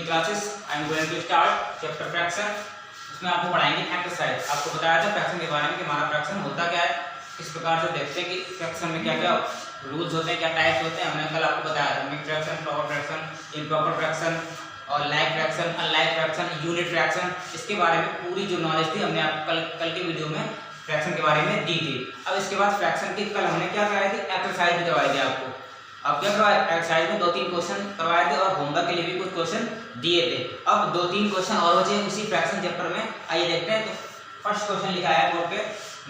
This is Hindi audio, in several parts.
classes. I am going to start chapter fraction. इसमें आपको पढ़ाएंगे एक्सरसाइज। आपको बताया था फ्रैक्शन के बारे में कि हमारा फ्रैक्शन होता क्या है, किस प्रकार से देखते हैं कि फ्रैक्शन में क्या क्या रूल्स होते हैं, क्या टाइप्स होते हैं। हमने कल आपको बताया था mixed fraction, proper fraction, improper fraction और like fraction, unlike fraction, unit fraction. इसके बारे में पूरी जो नॉलेज थी हमने आपको कल के वीडियो में फ्रैक्शन के बारे में दी थी। अब इसके बाद फ्रैक्शन की कल हमने क्या कराई थी, एक्सरसाइज भी करवाई थी आपको। अब क्या करवाया, एक्सरसाइज में 2-3 क्वेश्चन करवाए थे और होमवर्क के लिए भी कुछ क्वेश्चन दिए थे। अब 2-3 क्वेश्चन और बचे उसी फ्रैक्शन चैप्टर में। आइए देखते हैं। तो फर्स्ट क्वेश्चन लिखा है बोर्ड पे,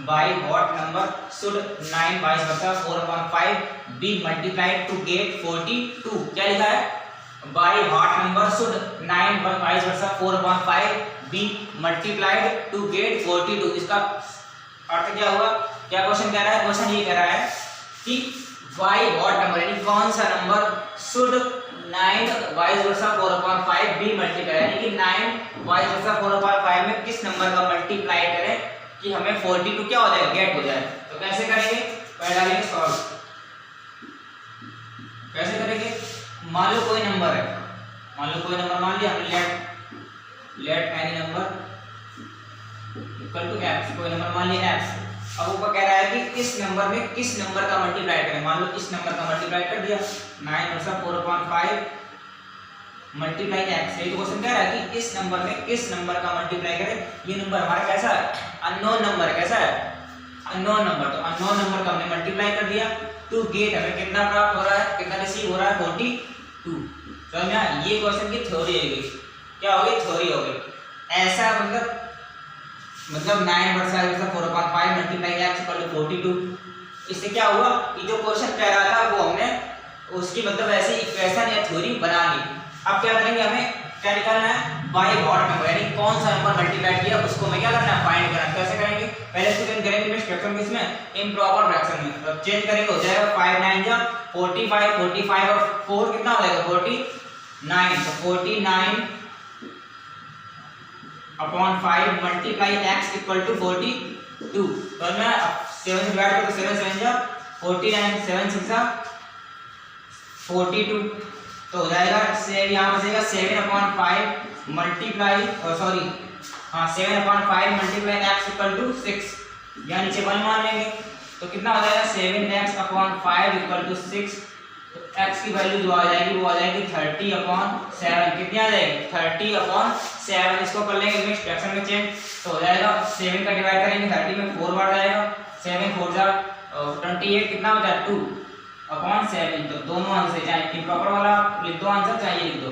by what number should 9 by 4/5 be multiplied to get 42। क्या लिखा है, by what number should 9 by 4/5 be multiplied to get 42। इसका अर्थ क्या हुआ, क्या क्वेश्चन कह रहा है, क्वेश्चन ये कह रहा है कि बाय व्हाट नंबर यानी कौन सा number should 9 by 4/5 be multiply यानी कि 9 बाई 4/5 में किस नंबर का मल्टीप्लाई करें कि हमें 42 क्या हो जाए, गेट हो जाए। तो कैसे करेंगे, पहले डालेंगे सॉल्व। कैसे करेंगे, मान लो कोई नंबर है, मान लिया हमने, let any number equal to x, कोई नंबर मान लिया x। अब ऊपर कह रहा है कि इस नंबर में किस नंबर का मल्टीप्लाई करें। मान लो इस नंबर का मल्टीप्लाई कर दिया, 9 × 4/5 मल्टीप्लाई x। ये तो क्वेश्चन कह रहा है कि इस नंबर में किस नंबर का मल्टीप्लाई करें। ये नंबर हमारा कैसा है, अननोन नंबर है। कैसा है, अननोन नंबर। तो अननोन नंबर का हमने मल्टीप्लाई कर दिया टू गेट हमें कितना प्राप्त हो रहा है, कितना रिसीव हो रहा है, 42। समझ में आया, ये क्वेश्चन की थ्योरी है, क्या हो गई, थ्योरी हो गई। ऐसा मतलब 9 × 4/5 मल्टीप्लाई x इक्वल टू 42। इससे क्या हुआ कि जो क्वेश्चन कह रहा था वो हमने उसकी मतलब ऐसे इक्वेशन या थ्योरी बना ली। अब क्या करेंगे, हमें क्या निकालना है, बाय व्हाट नंबर यानी कौन सा नंबर मल्टीप्लाई किया उसको हमें क्या करना है, फाइंड करना है। कैसे करेंगे, पहले इसको चेंज करेंगे मिक्स्ड फ्रैक्शन किसमें, इम्प्रॉपर फ्रैक्शन में। तो चेंज करेंगे, हो जाएगा 5 9 जा 45, 45 और 4 कितना हो जाएगा, 49। तो 49 upon 5 multiply x equal to 42। तो मैं 7 से डिवाइड करो तो 7 7 जा 49, 7 6 जा 42। तो हो जाएगा यहाँ बचेगा 7/5 multiply 7/5 multiply x equal to 6। यहाँ नीचे 1 मान लेंगे तो कितना हो जाएगा, 7x/5 इक्वल टू 6। तो x की वैल्यू जो आ जाएगी वो आ जाएगी 30/7। कितनी आ जाएगी, 30/7। इसको कर लेंगे मिक्स्ड फ्रैक्शन में चेंज, तो हो जाएगा 7 का डिवाइड करेंगे 30 में 4 बार जाएगा, 7 4 जा 28, कितना बचा 2/7। तो दोनों आंसर चाहे इम्प्रॉपर वाला लिख दो आंसर, चाहे ये लिख दो।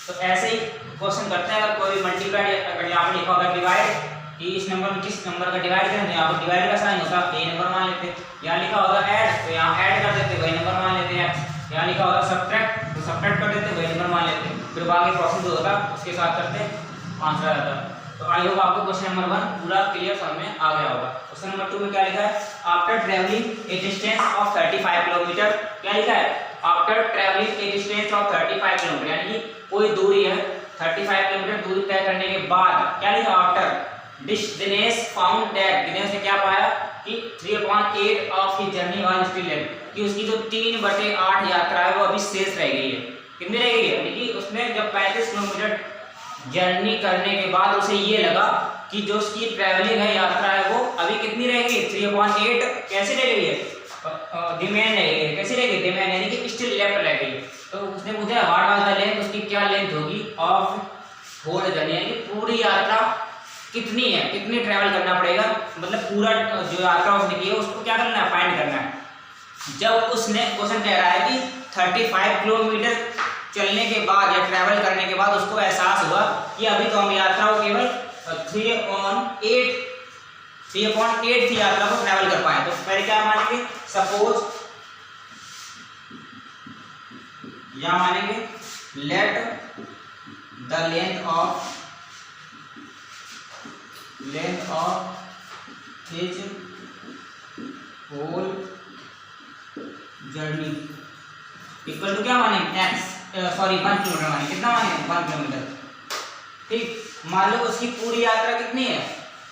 तो ऐसे ही क्वेश्चन करते हैं। अगर कोई मल्टीप्लाई, अगर यहाँ पे लिखा होगा डिवाइड कि इस नंबर में किस नंबर का डिवाइड करें, तो यहाँ पर डिवाइड का साइन होता है, ये नंबर मान लेते। यहाँ लिखा होगा ऐड, तो यहाँ ऐड कर देते, वही नंबर मान लेते हैं। यहाँ लिखा होगा सब्ट्रैक्ट, तो सब्ट्रैक्ट कर देते, वही नंबर मान लेते। फिर बाकी प्रोसेस जो होता है उसके साथ करते आंसर आ जाता है। तो आई होप आपको क्वेश्चन नंबर 1 पूरा क्लियर समझ में आ गया होगा। क्वेश्चन नंबर 2 में क्या लिखा है, after travelling A distance of 35 kilometre. क्या लिखा है, after travelling A distance of 35 kilometre यानी कि कोई दूरी है 35 किलोमीटर दूरी तय करने के बाद, क्या लिखा, after Dinesh found that, Dinesh ने क्या पाया कि 3/8 of his journey was still left, कि उसकी जो 3/8 यात्रा है वो अभी शेष रह गई है। कितनी रह गई है, यानी कि उसने जब 35 किलोमीटर जर्नी करने के बाद उसे ये लगा कि जो उसकी ट्रैवलिंग है, यात्रा है, वो अभी कितनी रह गई, 3/8 कैसे रह गई है, रिमेन रह गई है। कैसे रह गई, रिमेन यानी कि स्टिल लेफ्ट रह गई। तो उसने मुझे व्हाट वाज द लेंथ, उसकी क्या लेंथ होगी ऑफ होल जर्नी यानी कि पूरी यात्रा कितनी है, कितनी ट्रैवल करना पड़ेगा, मतलब पूरा जो यात्रा उसने की है उसको क्या करना है, फाइंड करना है। जब उसने क्वेश्चन कह रहा है कि 35 किलोमीटर चलने के बाद या ट्रैवल करने के बाद उसको एहसास हुआ कि अभी तो हम यात्रा को केवल 3/8 की यात्रा को ट्रैवल कर पाए। तो पहले क्या मानेंगे, सपोज या मानेंगे let the length of his whole journey equal to क्या मानेंगे, 1 किलोमीटर मानेंगे। कितना मानेंगे, 1 किलोमीटर। ठीक, मान लो उसकी पूरी यात्रा कितनी है,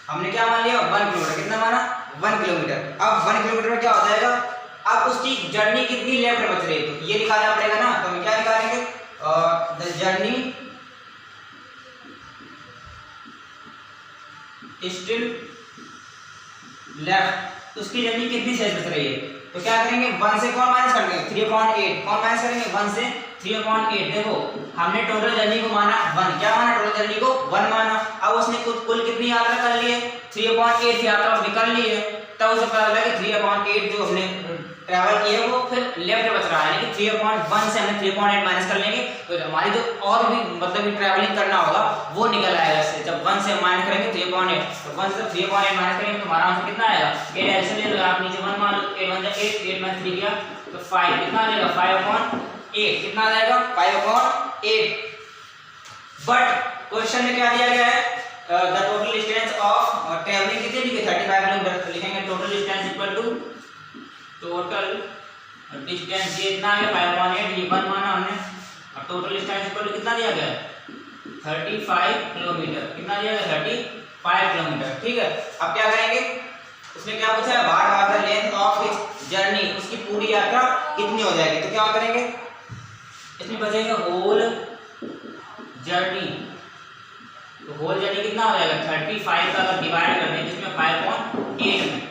हमने क्या मान लिया, 1 किलोमीटर। कितना माना, 1 किलोमीटर। अब 1 किलोमीटर में क्या हो जाएगा, अब उसकी जर्नी कितनी लेफ्ट बच रही है, तो ये निकालना पड़ेगा ना। तो हम क्या निकालेंगे, द जर्नी स्टिल लेफ्ट, उसकी जर्नी कितनी शेष बच रही है। तो क्या करेंगे 1 से कौन माइनस करेंगे 3/8, कौन माइनस करेंगे 1 से 3/8। देखो हमने टोटल जर्नी को माना 1, क्या माना टोटल जर्नी को 1 माना। अब उसने कुल कितनी यात्रा कर ली है 3/8 यात्रा निकल ली है, तब उसे पता लगा कि 3/8 जो हमने ट्रैवल किया वो फिर लेफ्ट बच रहा है, यानी कि 3/1 से हमने 3/8 माइनस कर लेंगे तो हमारी जो और भी मतलब कि ट्रैवलिंग करना होगा वो निकल आएगा इससे। जब 1 से माइनस करेंगे 3/8, तो 1 से 3/8 माइनस करेंगे तो हमारा आंसर कितना आएगा 8। ऐसे ले लो आप नीचे 1 मान लो, 8 1 8, 8 में 3 गया तो 5, कितना आ जाएगा 5/8, कितना आ जाएगा 5/8। बट क्वेश्चन में क्या दिया गया है the total distance of travelling कितनी दी गई 35 किलोमीटर, तो लिखेंगे total distance equal to total distance ये इतना है 5/8, ये 1 माना हमने, और टोटल डिस्टेंस इक्वल टू कितना दिया गया 35 किलोमीटर, कितना दिया गया 35 किलोमीटर। ठीक है, अब क्या करेंगे उसने क्या पूछा है what was the length of his journey, उसकी पूरी यात्रा कितनी हो जाएगी। तो क्या करेंगे इसमें बचेगा होल जर्नी, तो होल जर्नी कितना हो जाएगा 35 का अगर डिवाइड कर दें जिसमें 5/8 में,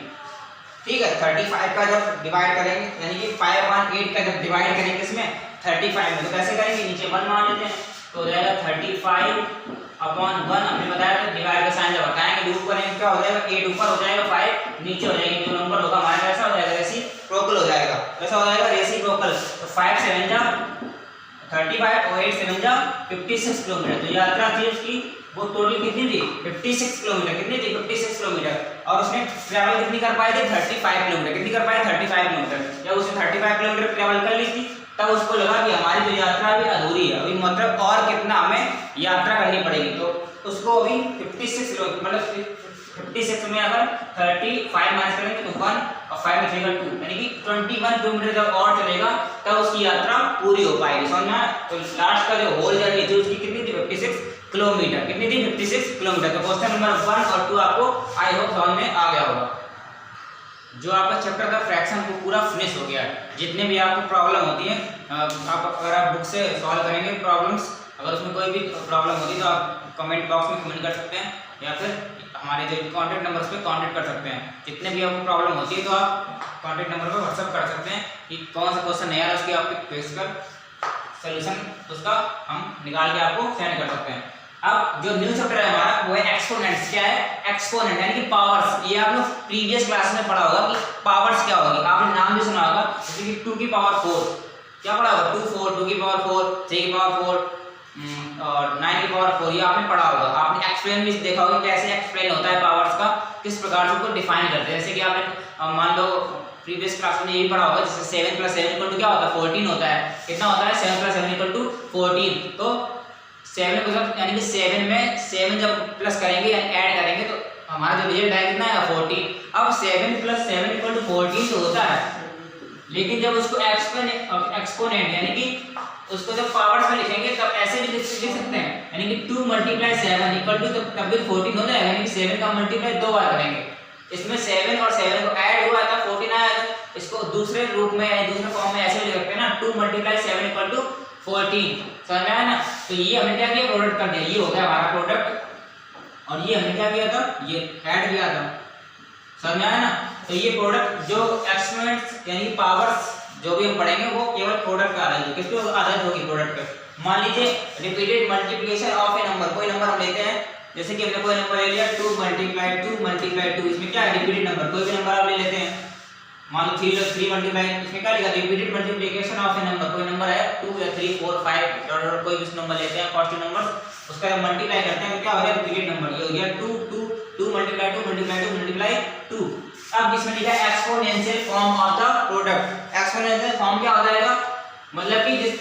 ठीक है 35 का जब डिवाइड करेंगे यानी कि 5/8 का जब डिवाइड करेंगे इसमें 35 में, तो कैसे करेंगे नीचे 1 मान लेते हैं तो हो जाएगा 35/1। हमने बताया था डिवाइड का साइन जब बताएंगे लूप करेंगे क्या हो जाएगा 8 ऊपर हो जाएगा 5 नीचे हो जाएंगे, जो नंबर होगा हमारा ऐसा हो जाएगा रेसिप्रोकल हो जाएगा, ऐसा हो जाएगा रेसिप्रोकल। तो 5 7 जा 35 और 8 7 जा 56 किलोमीटर। तो यात्रा थी उसकी वो टोटल कितनी थी 56 किलोमीटर, कितनी थी 56 किलोमीटर, और उसने ट्रैवल कितनी कर पाए थे 35 किलोमीटर, कितनी कर पाए 35 किलोमीटर। जब उसने 35 किलोमीटर ट्रैवल कर ली थी तब उसको लगा कि हमारी जो यात्रा अभी अधूरी है, अभी मतलब और कितना हमें यात्रा करनी पड़ेगी, तो उसको अभी 56 किलोमीटर मतलब 56 में अगर 35 माइनस करेंगे तो 1 और 5 में 3 का 2 यानी कि 21 किलोमीटर जब और चलेगा तब उसकी यात्रा पूरी हो पाएगी, समझ में आया। तो लास्ट का जो होल जर्नी थी उसकी कितनी थी 56 किलोमीटर, कितनी थी 56 किलोमीटर। तो क्वेश्चन नंबर 1 और 2 आपको आई होप समझ में आ गया होगा। जो आपका चैप्टर का फ्रैक्शन को पूरा फिनिश हो गया है, जितने भी आपको प्रॉब्लम होती है आप अगर आप बुक से सॉल्व करेंगे प्रॉब्लम्स, अगर उसमें कोई भी प्रॉब्लम होती है तो आप कमेंट बॉक्स में कमेंट कर सकते हैं या फिर हमारे जो कॉन्टैक्ट नंबर्स पे कांटेक्ट कर सकते हैं। जितने भी आपको प्रॉब्लम होती है तो आप कॉन्टैक्ट नंबर पर व्हाट्सअप कर सकते हैं कि कौन सा क्वेश्चन नहीं आ रहा उसकी आपके फेस कर सोल्यूशन उसका हम निकाल के आपको सेंड कर सकते हैं। अब जो न्यू चैप्टर है हमारा वो है एक्सपोनेंट्स। क्या है एक्सपोनेंट यानी कि पावर्स। ये आप लोग प्रीवियस क्लास में पढ़ा होगा कि पावर्स क्या होगी, आपने नाम भी सुना होगा जैसे कि 2 की पावर 4 क्या पढ़ा होगा 2 4, 2 की पावर 4, 3 की पावर 4 और 9 की पावर 4, ये आपने पढ़ा होगा। आपने एक्सप्लेन भी देखा होगा कैसे एक्सप्लेन होता है पावर्स का, किस प्रकार से उसको डिफाइन करते हैं। जैसे कि आपने मान लो प्रीवियस क्लास में ये भी पढ़ा होगा जैसे 7 + 7 = क्या होता है 14 होता है। कितना होता है 7 + 7 = 14। तो 7 को जब यानी कि 7 में 7 जब प्लस करेंगे यानी ऐड करेंगे तो हमारा जो रिजल्ट आएगा कितना आएगा 14। अब 7 + 7 = 14 तो होता है, लेकिन जब उसको एक्सपोनेंट यानी कि उसको जब पावर्स में लिखेंगे तब ऐसे भी लिख सकते हैं यानी कि 2 × 7 = तब भी 14 हो जाएगा, यानी कि 7 का मल्टीप्लाई 2 बार करेंगे। इसमें 7 और 7 को ऐड हुआ था 14 आया। इसको दूसरे रूप में यानी दूसरे फॉर्म में ऐसे लिख सकते हैं ना 2 × 7 = 14। समझ में आया ना। तो ये हमने क्या किया प्रोडक्ट कर दिया, ये हो गया हमारा प्रोडक्ट और ये हमने क्या किया था ये ऐड किया था। समझ में आया ना। तो ये प्रोडक्ट जो एक्सपोनेंट्स यानी पावर्स जो भी हम पढ़ेंगे वो केवल प्रोडक्ट का आधारित किस पे आधारित होगी प्रोडक्ट पे। मान लीजिए repeated multiplication of A number, कोई नंबर हम लेते हैं जैसे कि हमने कोई नंबर ले लिया 2 × 2 इसमें क्या है रिपीटेड नंबर, कोई भी नंबर आप ले लेते हैं मान लो 3 इसमें क्या लिखा repeated multiplication of A number, कोई नंबर है 2 या 3 4 5 कोई भी नंबर लेते हैं पॉजिटिव नंबर, उसका जब मल्टीप्लाई करते हैं तो क्या हो गया रिपीटेड नंबर, ये हो गया 2 2 2 × 2 अब इसमें लिखा है exponential form of the product. Exponential form क्या होता है मतलब कि जिस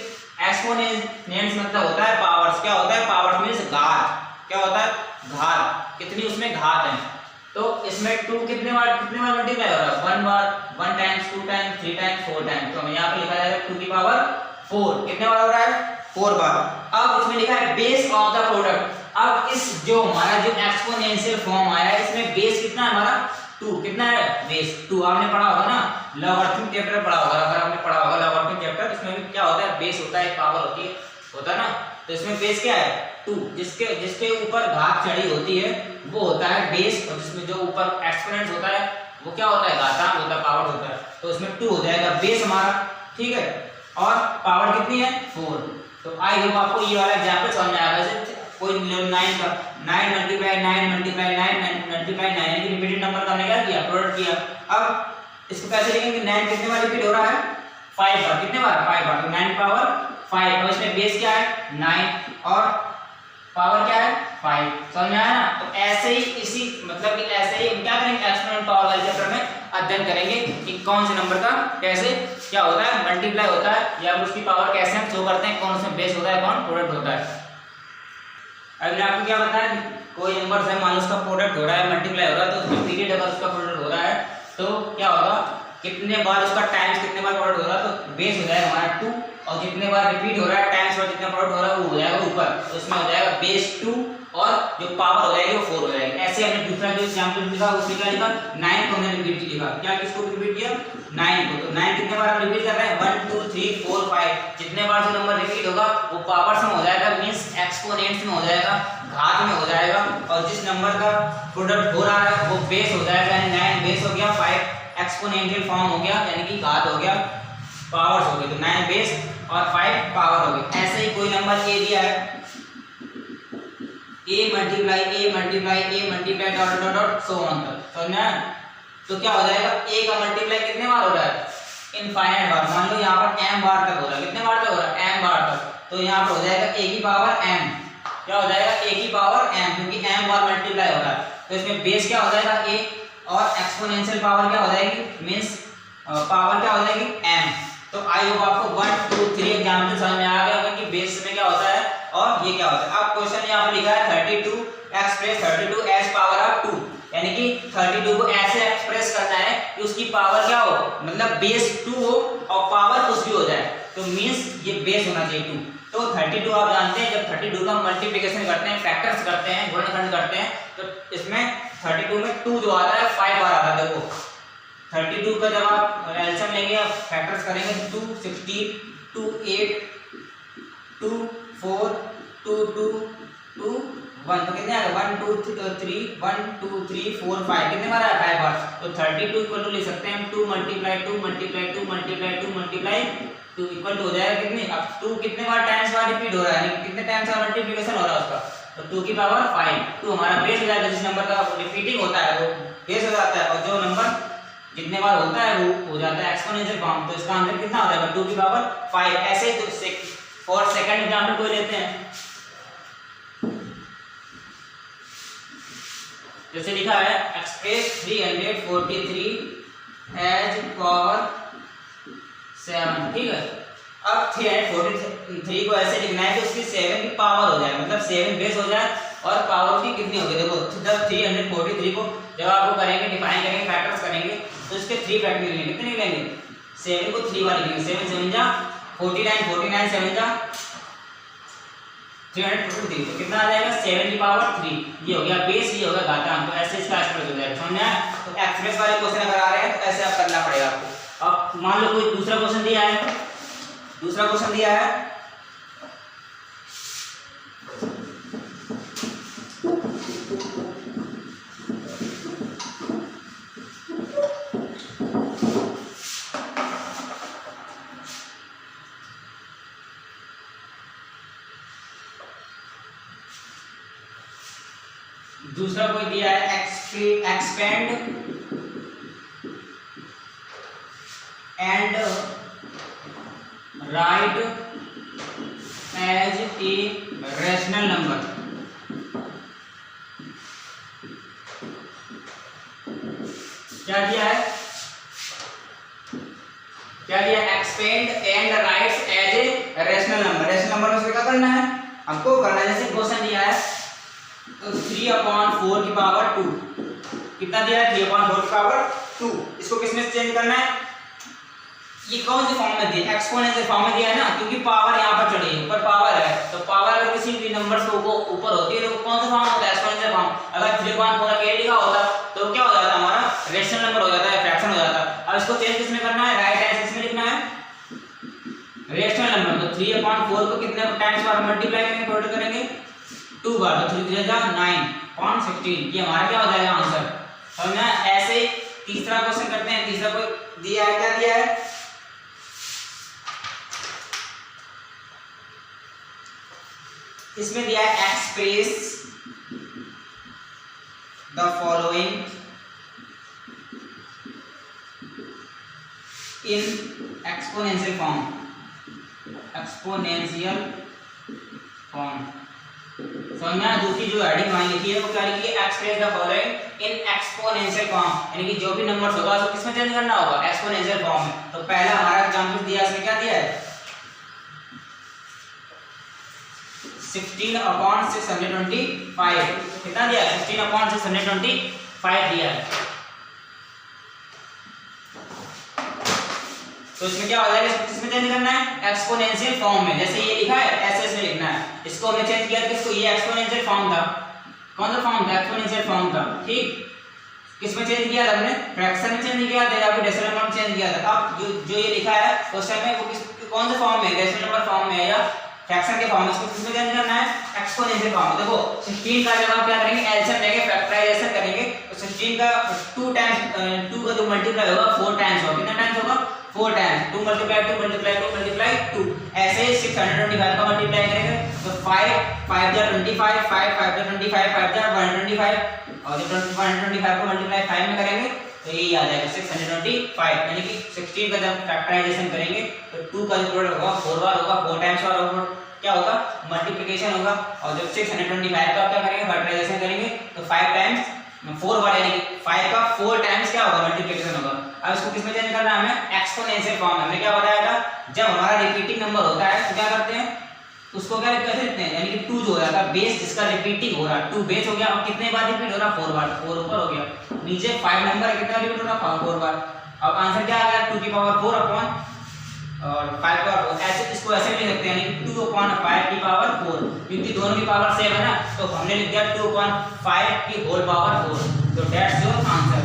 एक्सपोनेंट्स मतलब होता है पावर्स, क्या होता है पावर्स मींस घात, क्या होता है घात, कितनी उसमें घात है। तो इसमें 2 कितने बार मल्टीप्लाई हो रहा है 1 बार, 1 टाइम्स 2 टाइम्स 3 टाइम्स 4 टाइम्स, तो यहाँ पे लिखा जाएगा 2 की पावर 4 कितने बार हो रहा है 4 बार। अब इसमें लिखा है बेस ऑफ द प्रोडक्ट। अब इस जो हमारा जो एक्सपोनेंशियल फॉर्म आया है इसमें बेस कितना है हमारा 2, कितना है बेस 2। आपने पढ़ा होगा ना लॉगरिथम चैप्टर पढ़ा होगा, अगर आपने पढ़ा होगा लॉगरिथम चैप्टर, इसमें भी क्या होता है बेस होता है एक पावर होती है होता है ना। तो इसमें बेस क्या है 2, जिसके ऊपर घात चढ़ी होती है वो होता है बेस, और जिसमें जो ऊपर एक्सपोनेंट होता है वो क्या होता है, घातांक होता है, पावर होता है। तो इसमें 2 हो जाएगा बेस हमारा, ठीक है। और पावर कितनी है 4। तो आई होप आपको ये वाला एग्जांपल समझ में आया। वैसे कोई 9 का 9 मल्टीप्लाई 9 मल्टीप्लाई 9 मल्टीप्लाई 9 यानी कि रिपीटेड नंबर का हमने क्या किया, प्रोडक्ट किया। अब इसको कैसे लिखेंगे, 9 कितने बार रिपीट हो रहा है 5 बार, कितने बार 5 बार, तो 9 पावर 5। अब इसमें बेस क्या है 9 और पावर क्या है 5, समझ में आया ना। तो ऐसे ही इसी मतलब कि ऐसे ही हम क्या करेंगे, एक्सपोनेंट पावर वाले चैप्टर में अध्ययन करेंगे कि कौन से नंबर का कैसे क्या होता है, मल्टीप्लाई होता है या उसकी पावर कैसे हम शो करते हैं, कौन सा बेस होता है, कौन प्रोडक्ट होता है। अभी आपको क्या बताया कि कोई नंबर से मान लो उसका प्रोडक्ट हो रहा है, मल्टीप्लाई हो रहा है, तो उसमें पीरियड अगर उसका प्रोडक्ट हो रहा है तो क्या होगा, कितने बार उसका टाइम्स कितने बार प्रोडक्ट हो रहा है, तो बेस हो जाएगा हमारा 2, और जितने बार रिपीट हो रहा है टाइम्स और जितना प्रोडक्ट हो रहा है वो हो जाएगा ऊपर, तो इसमें हो जाएगा बेस 2 और जो पावर हो जाएगी वो 4 हो जाएगी। ऐसे हमने दूसरा जो एग्जांपल लिखा उसमें क्या लिखा 9 को हमने रिपीट लिखा, क्या किसको रिपीट किया 9 को। तो 9 कितने बार हम रिपीट कर रहे हैं 1 2 3 4 5, जितने बार जो नंबर रिपीट होगा वो पावर्स में हो जाएगा, मींस एक्सपोनेंट्स में हो जाएगा, घात में हो जाएगा, और जिस नंबर का प्रोडक्ट हो रहा है वो बेस हो जाएगा, यानी 9 बेस हो गया, 5 एक्सपोनेंशियल फॉर्म हो गया यानी कि घात हो गया, पावर्स हो गई, तो 9 बेस और 5 पावर हो गई। ऐसे ही कोई नंबर ए दिया है, a multiply dot dot dot so on तक, समझना है। तो क्या हो जाएगा a का मल्टीप्लाई कितने बार हो रहा है, इनफाइनाइट बार। मान लो यहाँ पर m बार तक हो रहा है, कितने बार तक हो रहा है m बार तक, तो यहाँ पर हो जाएगा a की पावर m, क्या हो जाएगा a की पावर m, क्योंकि m बार मल्टीप्लाई हो रहा है। तो इसमें बेस क्या हो जाएगा a और एक्सपोनेंशियल पावर क्या हो जाएगी, मींस पावर क्या हो जाएगी m। तो आई होप आपको 1 2 3 एग्जांपल समझ में आ गया होगा कि बेस में क्या होता है और ये क्या होता है। अब क्वेश्चन यहाँ पर लिखा है 32 एक्सप्रेस 32 एज पावर ऑफ 2, यानी कि 32 को ऐसे एक्सप्रेस करना है कि उसकी पावर क्या हो, मतलब बेस 2 हो और पावर कुछ भी हो जाए, तो मींस ये बेस होना चाहिए 2। तो 32 आप जानते हैं जब 32 का मल्टीप्लिकेशन करते हैं, फैक्टर्स करते हैं, गुणनखंड करते हैं, तो इसमें 32 में 2 जो आता है 5 बार आता है। देखो 32 का जब आप एलसीएम लेंगे या फैक्टर्स करेंगे 2 16 2 8 2 4 2 2 2 1, तो कितने आ गए 1 2 3 1 2 3 4 5, कितने बार आया 5 बार। तो 32 इक्वल टू लिख सकते हैं 2 multiply 2 multiply 2 multiply 2 multiply 2 equal to हो जाएगा कितने, अब 2 कितने बार टाइम्स बार रिपीट हो रहा है, यानी कितने टाइम्स का मल्टीप्लिकेशन हो रहा है उसका, तो 2 की पावर 5, 2 हमारा बेस हो जाएगा। जिस नंबर का रिपीटिंग होता है वो बेस हो जाता है, और जो नंबर जितने बार होता है वो हो जाता है एक्सपोनेंशियल फॉर्म, तो इसका आंसर कितना हो जाएगा 2 की पावर 5। ऐसे फॉर सेकंड एग्जांपल कोई लेते हैं, जैसे लिखा है एक्सप्रेस 343 एज पावर 7, ठीक है। अब 343 को ऐसे लिखना है कि उसकी 7 की पावर हो जाए, मतलब 7 बेस हो जाए और पावर की कितनी होगी। देखो जब 343 को जब आपको करेंगे डिफाइन करेंगे फैक्टर्स करेंगे तो इसके 3 फैक्टर लेंगे, कितने लेंगे 7 को 3 बार लिखेंगे, 7 7 जा 49 49 7 जा 343, तो कितना आ जाएगा 7 की पावर 3, ये हो गया बेस, ये हो गया घातांक। तो ऐसे इसका एक्सप्रेस हो जाएगा, समझ आया। तो एक्सप्रेस वाले क्वेश्चन अगर आ रहे हैं तो ऐसे आप करना पड़ेगा आपको। अब मान लो कोई दूसरा क्वेश्चन दिया है, दूसरा क्वेश्चन दिया है दूसरा कोई दिया है expand and write as a rational number. क्या दिया है, क्या दिया expand and write as a rational number. Rational number में क्या करना है हमको करना है, जैसे क्वेश्चन दिया है 3/4 की पावर 2, कितना दिया है 3/4 की पावर 2, इसको किसमें चेंज करना है, ये कौन से फॉर्म में दिया, एक्सपोनेंशियल फॉर्म में दिया है ना, क्योंकि पावर यहाँ पर चढ़ी है, ऊपर पावर है, तो पावर अगर किसी भी नंबर को ऊपर होती है तो कौन सा फॉर्म होता है एक्सपोनेंशियल फॉर्म। अगर 3/4 के लिखा होता तो क्या हो जाता हमारा रैशनल नंबर हो जाता है, फ्रैक्शन हो जाता। अब इसको चेंज किसमें करना है, राइट हैंड किसमें लिखना है, रेशनल नंबर तो 3/4 को कितने टाइम्स बार मल्टीप्लाई करेंगे, टोटल करेंगे 2 बार, तो 3 3 9.16, ये हमारा क्या हो जाएगा आंसर। तो ना ऐसे तीसरा क्वेश्चन करते हैं। तीसरा को दिया है, क्या दिया है, इसमें दिया है express the following in exponential form, exponential form. समझना, दूसरी जो हेडिंग हमारी लिखी है वो क्या लिखी है, express the following in exponential form, यानी कि जो भी नंबर्स होगा उसको किसमें चेंज करना होगा, एक्सपोनेंशियल फॉर्म में। तो पहला हमारा एग्जांपल दिया, इसमें क्या दिया है, 16/625, कितना दिया है, 16/625 दिया है। तो इसमें क्या हो जाएगा, इसमें चेंज करना है एक्सपोनेंशियल फॉर्म में, जैसे ये लिखा है ऐसे इसमें लिखना है। इसको हमने चेंज किया, किसको, ये एक्सपोनेंशियल फॉर्म था, कौन सा फॉर्म था, एक्सपोनेंशियल फॉर्म था, ठीक। किसमें चेंज किया था हमने, फ्रैक्शन में चेंज किया था या फिर डेसिमल नंबर में चेंज किया था। अब जो ये लिखा है क्वेश्चन में वो कौन से फॉर्म में, डेसिमल नंबर फॉर्म में या फ्रैक्शन के फॉर्म में, इसको किसमें चेंज करना है, एक्सपोनेंशियल फॉर्म में। देखो 16 का जब आप क्या करेंगे, एलसीएम लेके फैक्टराइजेशन करेंगे, तो 16 का 2 टाइम्स 2 का जो मल्टीप्लाई होगा 4 टाइम्स होगा, कितना टाइम्स होगा, 4 टाइम्स, 2 × 2 × 2 ऐसे ही 625 का मल्टीप्लाई करेंगे तो 5 5 जा 25, 5 5 जा 25, 5 जा 125, और जब 125 को मल्टीप्लाई 5 में करेंगे तो यही आ जाएगा 625, यानी कि 16 का जब फैक्टराइजेशन करेंगे तो 2 का जो प्रोडक्ट होगा 4 बार होगा, 4 टाइम्स बार होगा, क्या होगा, मल्टीप्लिकेशन होगा। और जब 625 का क्या करेंगे, फैक्टराइजेशन करेंगे तो 5 टाइम्स 4 बार, यानी कि 5 का 4 टाइम्स क्या होगा, मल्टीप्लिकेशन होगा। अब इसको किसमें चेंज करना है, हमें एक्सपोनेंशियल फॉर्म में। हमने क्या बताया था, जब हमारा रिपीटिंग नंबर होता है तो क्या करते हैं, उसको क्या कैसे लिखते हैं, यानी कि 2 जो हो जाता है बेस, जिसका रिपीटिंग हो रहा है 2 बेस हो गया, और कितने बार रिपीट हो रहा है, 4 बार, 4 ऊपर हो गया, नीचे 5 नंबर है, कितना रिपीट हो रहा है, 4 बार। अब आंसर क्या आ गया, 2⁴ अपॉन और 5 ऐसे, इसको ऐसे भी लिख सकते हैं, यानी 2/5⁴, क्योंकि दोनों की पावर सेम है ना, तो हमने लिख दिया 2/5 तो दैट्स योर आंसर।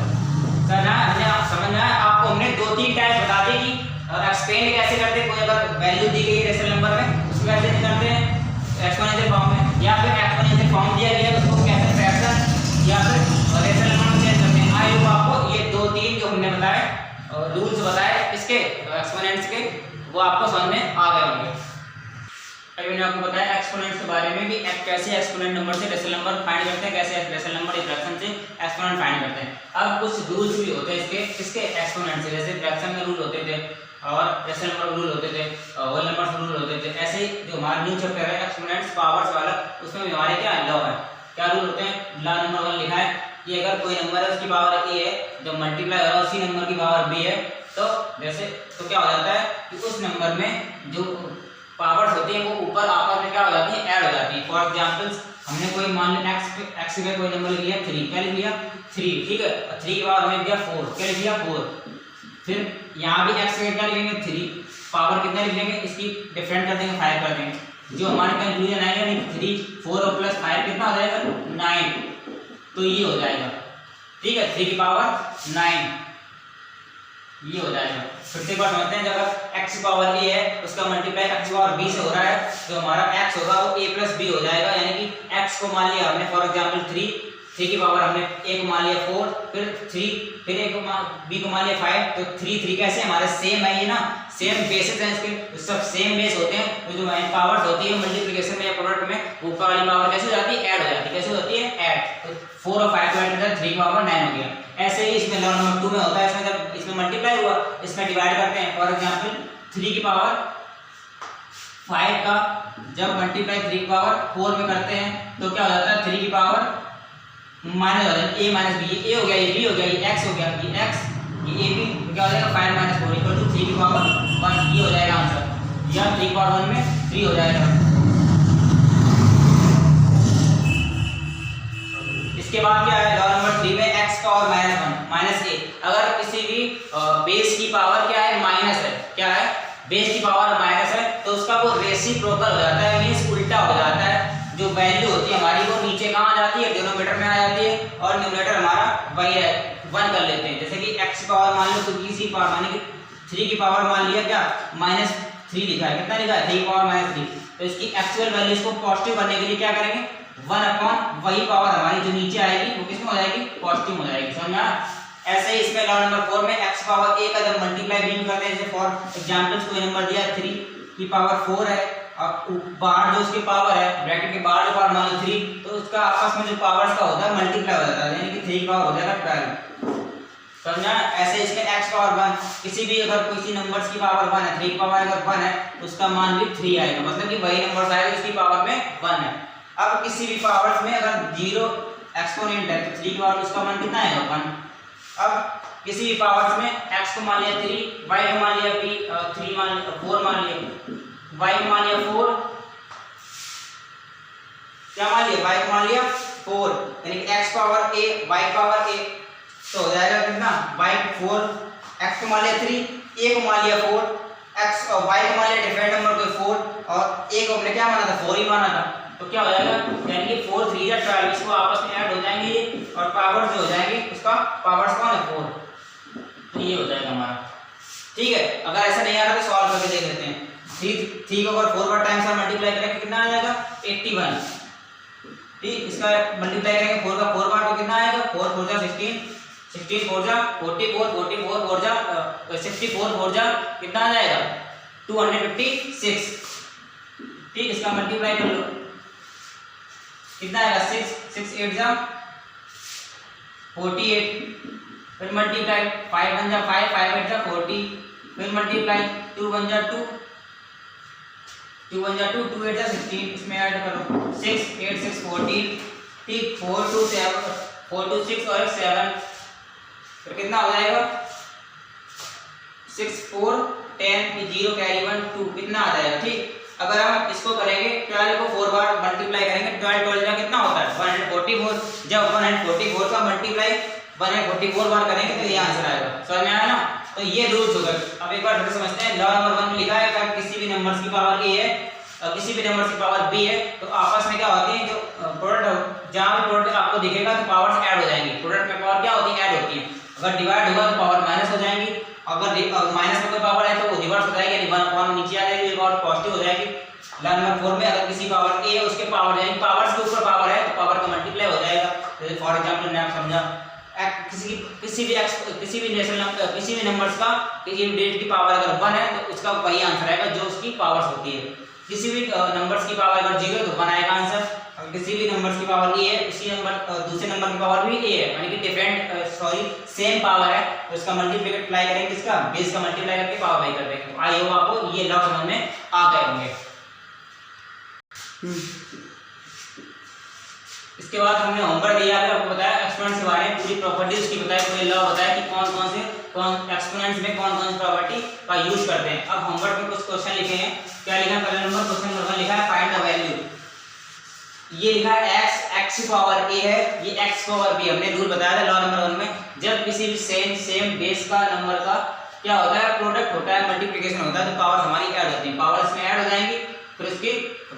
समझना है, समझना है आपको। हमने 2-3 टाइप बता दी कि और एक्सपेंड कैसे करते हैं, कोई अगर वैल्यू दी गई है रेशनल नंबर में उसको कैसे करते हैं, एक्सपोनेंशियल फॉर्म में, या फिर एक्सपोनेंशियल फॉर्म दिया गया है उसको कैसे फ्रैक्शन या फिर रेशनल नंबर में चेंज करते हैं। आई होप आपको ये 2-3 जो हमने बताए रूल्स बताए इसके एक्सपोनेंट्स के, वो आपको समझ में आ गए होंगे। अभी मैंने आपको बताया एक्सपोनेंट्स के बारे में कि कैसे एक्सपोनेंट नंबर से रेशनल नंबर फाइंड करते हैं, कैसे रेशनल नंबर या फ्रैक्शन से एक्सपोनेंट फाइंड करते हैं। अब कुछ रूल्स भी होते हैं इसके एक्सपोनेंट से, जैसे फ्रैक्शन में रूल होते थे और रेशनल नंबर रूल होते थे, होल नंबर रूल होते थे। ऐसे ही जो हमारा न्यू चैप्टर है एक्सपोनेंट्स पावर्स वाला, उसमें भी हमारे क्या लॉ है, क्या रूल होते हैं। लॉ नंबर 1 लिखा है कि अगर कोई नंबर है उसकी पावर a है, जब मल्टीप्लाई हो रहा है उसी नंबर की पावर b है, तो जैसे तो क्या हो जाता है कि उस नंबर में जो पावर्स होती है वो ऊपर आपस में क्या हो जाती है, ऐड हो जाती है। फॉर एग्जांपल हमने कोई मान लिया x का कोई नंबर लिख लिया 3, क्या लिख लिया 3, ठीक है, 3 के बाद हमने दिया 4, क्या लिख लिया 4। फिर यहाँ भी x का क्या लिखेंगे 3, पावर कितना लिख लेंगे, इसकी डिफरेंट कर देंगे 5 कर देंगे। जो हमारे कंक्लूजन आएगा यानी 3 4 + 5 कितना हो जाएगा 9, तो ये हो जाएगा, ठीक है, 3 की पावर 9 ये हो जाएगा। फिर से एक बार समझते हैं, जब x की पावर a है उसका मल्टीप्लाई x की पावर b से हो रहा है, जो हमारा x होगा वो a + b हो जाएगा, यानी कि x को मान लिया हमने फॉर एग्जांपल 3 की पावर हमने a को मान लिया 4, फिर 3, फिर a को b को मान लिया 5, तो 3 कैसे हमारे सेम है, ये ना सेम बेसिस हैं इसके, सब सेम बेस होते हैं। तो जो पावर्स होती है मल्टीप्लिकेशन में या प्रोडक्ट में ऊपर वाली पावर कैसे हो जाती है, ऐड हो जाती है, कैसे होती है, ऐड। तो 4 और 5 ऐड करते हैं 3 की पावर 9 हो गया। ऐसे ही इसमें लॉ नंबर 2 में होता है, इसमें जब इसमें मल्टीप्लाई हुआ इसमें डिवाइड करते हैं। फॉर एग्जांपल 3 की पावर 5 का जब मल्टीप्लाई 3 की पावर 4 में करते हैं तो क्या हो जाता है, 3 की पावर माइनस हो जाता है, a माइनस b, ये a हो गया, ये b हो गया, ये x हो गया, ये x, ये a b, तो क्या हो जाएगा 5 - 4 = 3 की पावर 1, ये हो जाएगा आंसर, या 3 की पावर 1 में 3 हो जाएगा। इसके बाद क्या है, लॉ नंबर 3 में x का और -1 -a, अगर किसी भी बेस की पावर क्या है, माइनस है, क्या है, बेस की पावर माइनस है, तो उसका वो रेसिप्रोकल हो जाता है, मींस उल्टा हो जाता है। जो वैल्यू होती है हमारी वो नीचे कहाँ आ जाती है, डिनोमिनेटर में आ जाती है, और न्यूमरेटर हमारा वही है 1 कर लेते हैं। जैसे कि x की पावर मान लो तो किसी पावर माने कि 3 की पावर मान लिया क्या 3 लिखा है, कितना लिखा है 3 पावर माइनस 3। तो इसकी एक्चुअल वैल्यूज को पॉजिटिव करने के लिए क्या करेंगे 1 अपॉन वही पावर हमारी जो नीचे आएगी वो किसमें हो जाएगी पॉजिटिव हो जाएगी, समझ में आया। ऐसे ही इसमें लॉ नंबर 4 में x पावर a का जब मल्टीप्लाई बीम करते हैं, जैसे फॉर एग्जांपल्स कोई नंबर दिया है 3 की पावर 4 है और बाहर जो उसकी पावर है ब्रैकेट के बाहर जो पावर मान लो 3, तो उसका आपस में जो पावर्स का होता है मल्टीप्लाई हो जाता है, यानी कि 3 की पावर हो जाएगा 12, समझा। ऐसे इसमें x पावर 1 किसी भी अगर किसी नंबर्स की पावर 1 है, 3 की पावर अगर 1 है तो उसका मान भी 3 आएगा, मतलब कि वही नंबर आएगा जिसकी पावर में 1 है। अब किसी भी पावर्स में अगर 0 एक्सपोनेंट है तो 3 की पावर उसका मान कितना आएगा 1। अब किसी भी पावर्स में x को मान लिया 3, y को मान लिया 3 मान लिया 4 मान लिया, y को मान लिया 4, क्या मान लिया y को मान लिया 4, यानी कि x power a y power a, तो हो जाएगा कितना y 4, x को मान लिया 3, a को मान लिया 4, x और y को मान लिया डिफरेंट नंबर को 4 और a को हमने क्या माना था 4 ही माना था, तो क्या हो जाएगा यानी कि 4 3 या 12 इसको आपस में ऐड हो जाएंगे और पावर जो हो जाएंगे उसका पावर्स कौन है 4, तो ये हो जाएगा हमारा, ठीक है। अगर ऐसा नहीं आ रहा तो सॉल्व करके देख लेते हैं। 3 को अगर 4 बार टाइम्स से मल्टीप्लाई करेंगे कितना आ जाएगा 81, ठीक। इसका मल्टीप्लाई करेंगे 4 का 4 बार तो कितना आएगा 4 4 जा 16, 16 4 जा 44, 44 4 जा 64 4 जा कितना आ जाएगा 256, ठीक। इसका मल्टीप्लाई कर लो कितना आएगा 6 6 8 जा 48, फिर मल्टीप्लाई 5 1 जा 5 5 8 जा 40, फिर मल्टीप्लाई 2 1 जा 2 2 1 जा 2 2 8 जा 16, इसमें ऐड करो 6 8 6 14, ठीक। 4 2 7 4 2 6 और 7, फिर कितना हो जाएगा 6 4 10 0 कैरी 1 2 कितना आ जाएगा, ठीक। अगर हम इसको करेंगे 12 को 4 बार मल्टीप्लाई करेंगे 12 12 जा कितना होता है 144, जब 144 का मल्टीप्लाई 144 बार करेंगे तो ये आंसर आएगा, समझ में आया ना। तो ये रूल्स हो गए। अब एक बार फिर से समझते हैं। लॉ नंबर 1 में लिखा है कि किसी भी नंबर्स की पावर a है और किसी भी नंबर्स की पावर b है तो आपस में क्या होती है, जो प्रोडक्ट जहां भी प्रोडक्ट आपको दिखेगा तो पावर्स ऐड हो जाएंगी। प्रोडक्ट में पावर क्या होती है ऐड होती है, अगर डिवाइड होगा तो पावर माइनस हो जाएंगी, अगर माइनस में कोई पावर है तो वो रिवर्स हो जाएगी, यानी 1 पावर नीचे आ जाएगी, पावर पॉजिटिव हो जाएगी। लॉ नंबर 4 में अगर किसी पावर a है उसके पावर यानी पावर्स के ऊपर पावर है तो पावर का मल्टीप्लाई हो जाएगा। जैसे फॉर एग्जांपल मैं आप समझा किसी भी नंबर्स का किसी भी डिजिट की पावर अगर 1 है तो उसका वही आंसर आएगा जो उसकी पावर्स होती है। किसी भी नंबर्स की पावर अगर 0 है तो 1 आएगा आंसर, और किसी भी नंबर्स की पावर a है उसी नंबर दूसरे नंबर की पावर भी a है, यानी कि डिफरेंट सेम पावर है तो उसका मल्टीप्लाई करेंगे, किसका बेस का मल्टीप्लाई करके पावर बाई कर देंगे। आई होप आपको ये लॉ समझ में आ गए होंगे। इसके बाद हमने होमवर्क दिया है, आपको बताया एक्सपोनेंट्स के बारे में पूरी प्रॉपर्टी उसकी बताया, पूरे लॉ बताया कि कौन एक्सपोनेंट्स में कौन सी प्रॉपर्टी का यूज करते हैं। अब होमवर्क में कुछ क्वेश्चन लिखे हैं, क्या लिखा है पहला नंबर क्वेश्चन नंबर 1 लिखा है फाइंड द वैल्यू, ये लिखा है x पावर a है, ये x पावर b। हमने रूल बताया था लॉ नंबर 1 में, जब किसी भी सेम बेस का नंबर का क्या होता है प्रोडक्ट होता है मल्टीप्लिकेशन होता है तो पावर्स हमारी ऐड होती है, पावर्स में ऐड हो जाएंगी, फिर उसकी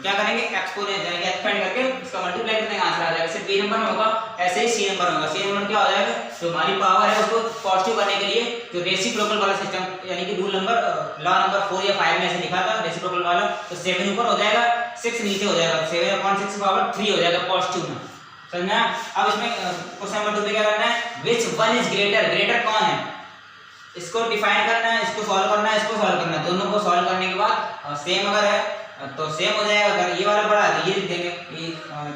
क्या करेंगे एक्सपोनेंट जाएंगे एक्सपेंड करके उसका मल्टीप्लाई करने का आंसर आ जाएगा। जैसे b नंबर में होगा ऐसे ही c नंबर होगा, c नंबर क्या हो जाएगा जो हमारी पावर है उसको पॉजिटिव करने के लिए जो रेसिप्रोकल वाला सिस्टम यानी कि रूल नंबर लॉ नंबर 4 या 5 में ऐसे लिखा था रेसिप्रोकल वाला, तो 7 ऊपर हो जाएगा 6 नीचे हो जाएगा, 7/6 पावर 3 हो जाएगा पॉजिटिव में, समझना। अब इसमें क्वेश्चन नंबर 2 पे क्या करना है, which one is greater, greater कौन है इसको डिफाइन करना है, इसको सॉल्व करना है, इसको सॉल्व करना है। दोनों को सॉल्व करने के बाद सेम अगर है तो सेम हो जाएगा, अगर ये वाला बड़ा है तो ये लिख देंगे कि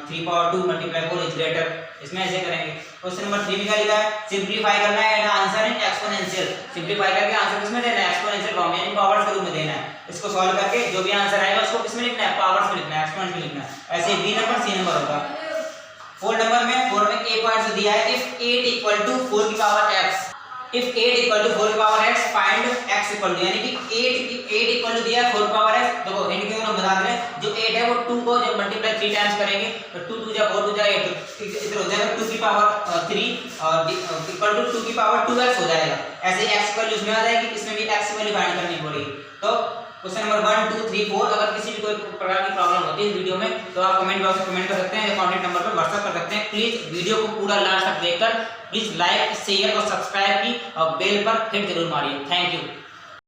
3 पावर 2 मल्टीप्लाई 4 इज ग्रेटर, इसमें ऐसे करेंगे। क्वेश्चन नंबर 3 में क्या लिखा है, सिंपलीफाई करना है and answer in exponential, simplify करके आंसर किसमें देना है एक्सपोनेंशियल फॉर्म यानी पावर्स के रूप में देना है। इसको सॉल्व करके जो भी आंसर आएगा उसको किसमें लिखना है पावर्स में लिखना है, एक्सपोनेंट में लिखना है। ऐसे बी नंबर सी नंबर होगा। 4 नंबर में a पॉइंट दिया है, इफ 8 इक्वल टू 4 की power x, if 8 equal to 4 की power x find x equal to, यानी कि 8 इक्वल टू दिया है 4 की पावर x। देखो इनके दोनों बता दें, जो 8 है वो 2 को जब मल्टीप्लाई 3 टाइम्स करेंगे तो 2 2 जा 4 2 जा 8 इधर हो जाएगा 2 की पावर 3 और इक्वल टू 2 की पावर 2x हो जाएगा। ऐसे ही x वैल्यू इसमें आ जाएगी, इसमें भी x वैल्यू फाइंड करनी पड़ेगी। तो क्वेश्चन नंबर 1 2 3 4 अगर किसी भी कोई प्रकार की प्रॉब्लम होती है इस वीडियो में तो आप कमेंट बॉक्स में कमेंट कर सकते हैं या कॉन्टैक्ट नंबर पर व्हाट्सएप कर सकते हैं। प्लीज वीडियो को पूरा लास्ट तक देखकर प्लीज लाइक शेयर और सब्सक्राइब की और बेल पर हिट जरूर मारिए। Thank you.